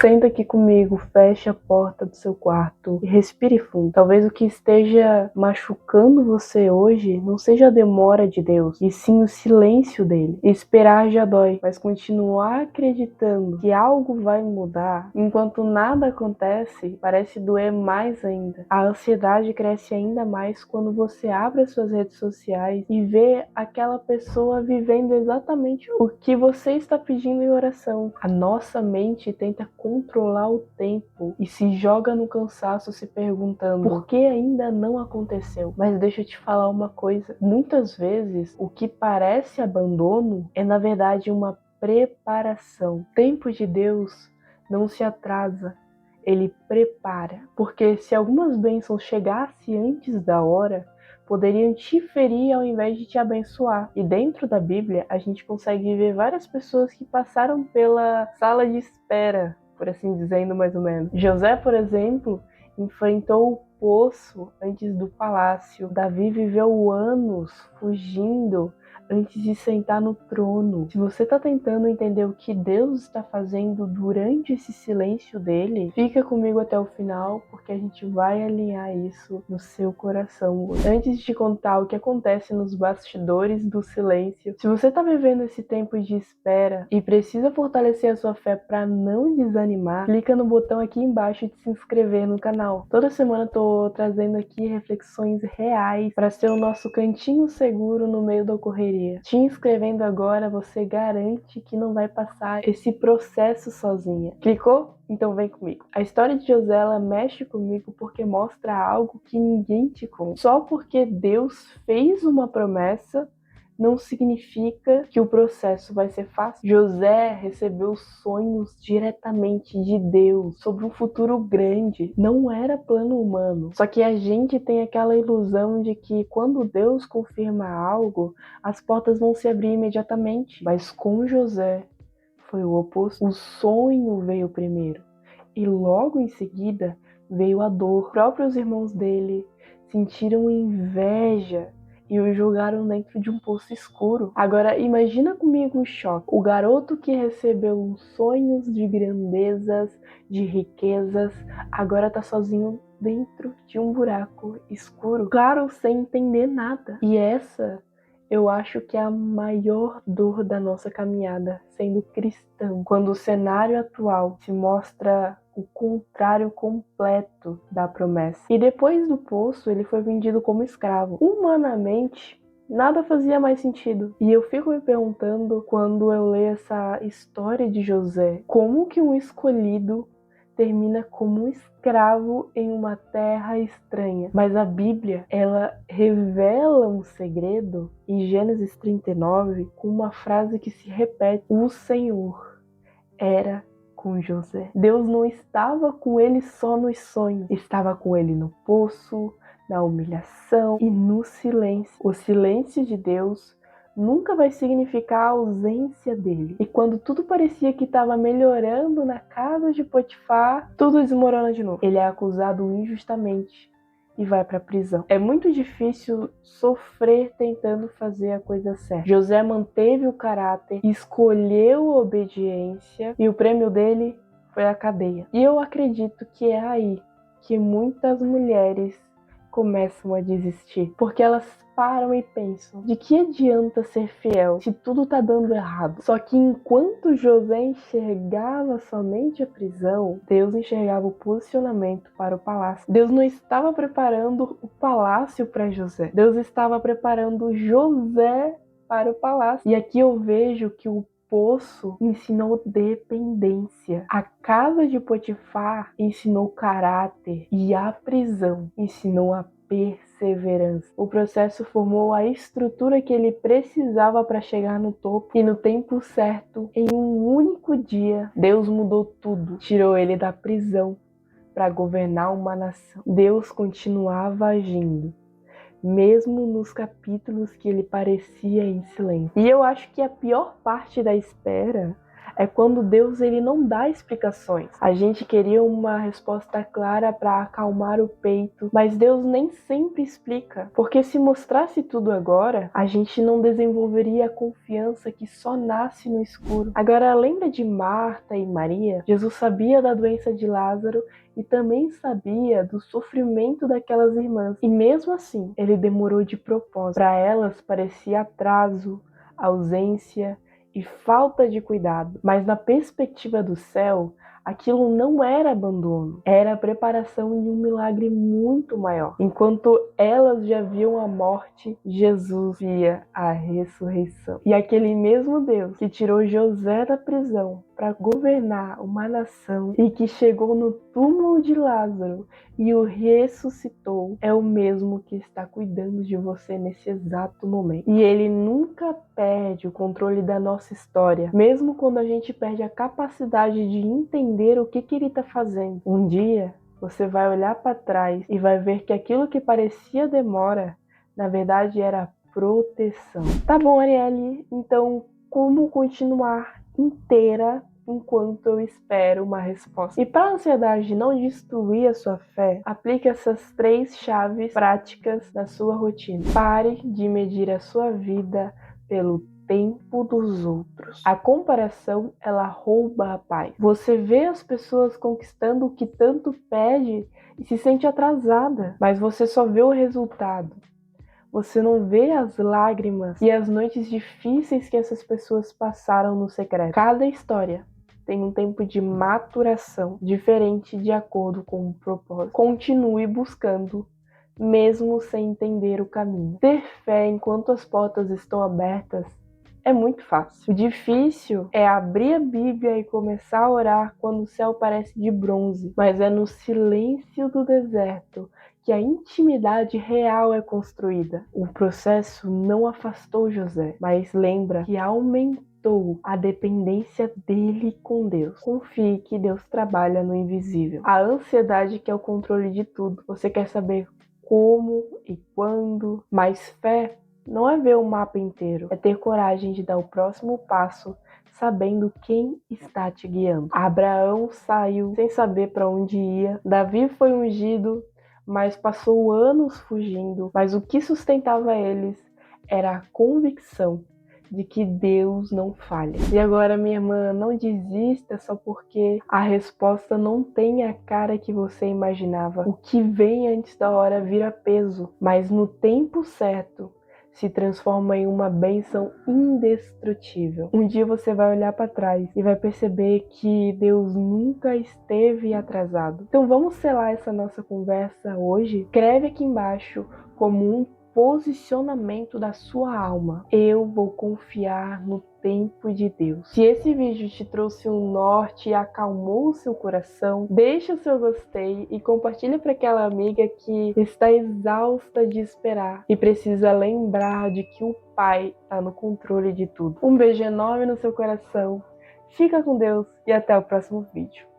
Senta aqui comigo, feche a porta do seu quarto e respire fundo. Talvez o que esteja machucando você hoje não seja a demora de Deus, e sim o silêncio dele. Esperar já dói, mas continuar acreditando que algo vai mudar enquanto nada acontece parece doer mais ainda. A ansiedade cresce ainda mais quando você abre as suas redes sociais e vê aquela pessoa vivendo exatamente o que você está pedindo em oração. A nossa mente tenta controlar o tempo e se joga no cansaço se perguntando por que ainda não aconteceu. Mas deixa eu te falar uma coisa, muitas vezes o que parece abandono é na verdade uma preparação. O tempo de Deus não se atrasa, ele prepara. Porque se algumas bênçãos chegassem antes da hora, poderiam te ferir ao invés de te abençoar. E dentro da Bíblia, a gente consegue ver várias pessoas que passaram pela sala de espera, por assim dizendo, mais ou menos. José, por exemplo, enfrentou o poço antes do palácio. Davi viveu anos fugindo antes de sentar no trono. Se você está tentando entender o que Deus está fazendo durante esse silêncio dele, fica comigo até o final, porque a gente vai alinhar isso no seu coração hoje. Antes de te contar o que acontece nos bastidores do silêncio, se você está vivendo esse tempo de espera e precisa fortalecer a sua fé para não desanimar, clica no botão aqui embaixo de se inscrever no canal. Toda semana eu tô trazendo aqui reflexões reais para ser o nosso cantinho seguro no meio da correria. Te inscrevendo agora, você garante que não vai passar esse processo sozinha. Clicou? Então vem comigo. A história de José, ela mexe comigo porque mostra algo que ninguém te conta. Só porque Deus fez uma promessa não significa que o processo vai ser fácil. José recebeu sonhos diretamente de Deus sobre um futuro grande. Não era plano humano. Só que a gente tem aquela ilusão de que quando Deus confirma algo, as portas vão se abrir imediatamente. Mas com José foi o oposto. O sonho veio primeiro. E logo em seguida veio a dor. Os próprios irmãos dele sentiram inveja e o jogaram dentro de um poço escuro. Agora imagina comigo o choque. O garoto que recebeu sonhos de grandezas, de riquezas, agora tá sozinho dentro de um buraco escuro. Claro, sem entender nada. E essa, eu acho que é a maior dor da nossa caminhada, sendo cristão. Quando o cenário atual se mostra o contrário completo da promessa. E depois do poço, ele foi vendido como escravo. Humanamente, nada fazia mais sentido. E eu fico me perguntando, quando eu leio essa história de José, como que um escolhido termina como um escravo em uma terra estranha. Mas a Bíblia, ela revela um segredo em Gênesis 39 com uma frase que se repete: o Senhor era com José. Deus não estava com ele só nos sonhos, estava com ele no poço, na humilhação e no silêncio. O silêncio de Deus nunca vai significar a ausência dele. E quando tudo parecia que estava melhorando na casa de Potifar, tudo desmorona de novo. Ele é acusado injustamente e vai para a prisão. É muito difícil sofrer tentando fazer a coisa certa. José manteve o caráter, escolheu a obediência e o prêmio dele foi a cadeia. E eu acredito que é aí que muitas mulheres começam a desistir, porque elas param e pensam: de que adianta ser fiel se tudo tá dando errado? Só que enquanto José enxergava somente a prisão, Deus enxergava o posicionamento para o palácio. Deus não estava preparando o palácio para José, Deus estava preparando José para o palácio. E aqui eu vejo que o poço ensinou dependência, a casa de Potifar ensinou caráter e a prisão ensinou a perseverança. O processo formou a estrutura que ele precisava para chegar no topo, e no tempo certo, em um único dia, Deus mudou tudo, tirou ele da prisão para governar uma nação. Deus continuava agindo, mesmo nos capítulos que ele parecia em silêncio. E eu acho que a pior parte da espera É quando Deus ele não dá explicações. A gente queria uma resposta clara para acalmar o peito, mas Deus nem sempre explica. Porque se mostrasse tudo agora, a gente não desenvolveria a confiança que só nasce no escuro. Agora, lembra de Marta e Maria? Jesus sabia da doença de Lázaro e também sabia do sofrimento daquelas irmãs. E mesmo assim, ele demorou de propósito. Para elas parecia atraso, ausência e falta de cuidado. Mas na perspectiva do céu, aquilo não era abandono, era a preparação de um milagre muito maior. Enquanto elas já viam a morte, Jesus via a ressurreição. E aquele mesmo Deus que tirou José da prisão para governar uma nação e que chegou no túmulo de Lázaro e o ressuscitou, é o mesmo que está cuidando de você nesse exato momento. E ele nunca perde o controle da nossa história, mesmo quando a gente perde a capacidade de entender o que ele está fazendo. Um dia você vai olhar para trás e vai ver que aquilo que parecia demora, na verdade era proteção. Tá bom, Arielle, então como continuar inteira enquanto eu espero uma resposta? E para a ansiedade não destruir a sua fé, aplique essas 3 chaves práticas na sua rotina. Pare de medir a sua vida pelo tempo dos outros. A comparação, ela rouba a paz. Você vê as pessoas conquistando o que tanto pede e se sente atrasada, mas você só vê o resultado. Você não vê as lágrimas e as noites difíceis que essas pessoas passaram no secreto. Cada história tem um tempo de maturação diferente de acordo com o propósito. Continue buscando, mesmo sem entender o caminho. Ter fé enquanto as portas estão abertas é muito fácil. O difícil é abrir a Bíblia e começar a orar quando o céu parece de bronze, mas é no silêncio do deserto que a intimidade real é construída. O processo não afastou José, mas lembra que aumentou a dependência dele com Deus. Confie que Deus trabalha no invisível. A ansiedade quer o controle de tudo. Você quer saber como e quando, mas fé não é ver o mapa inteiro, é ter coragem de dar o próximo passo sabendo quem está te guiando. Abraão saiu sem saber para onde ia. Davi foi ungido, mas passou anos fugindo. Mas o que sustentava eles era a convicção de que Deus não falha. E agora, minha irmã, não desista só porque a resposta não tem a cara que você imaginava. O que vem antes da hora vira peso, mas no tempo certo se transforma em uma bênção indestrutível. Um dia você vai olhar para trás e vai perceber que Deus nunca esteve atrasado. Então vamos selar essa nossa conversa hoje? Escreve aqui embaixo como um posicionamento da sua alma. Eu vou confiar no tempo de Deus. Se esse vídeo te trouxe um norte e acalmou o seu coração, deixa o seu gostei e compartilha para aquela amiga que está exausta de esperar e precisa lembrar de que o Pai está no controle de tudo. Um beijo enorme no seu coração. Fica com Deus e até o próximo vídeo.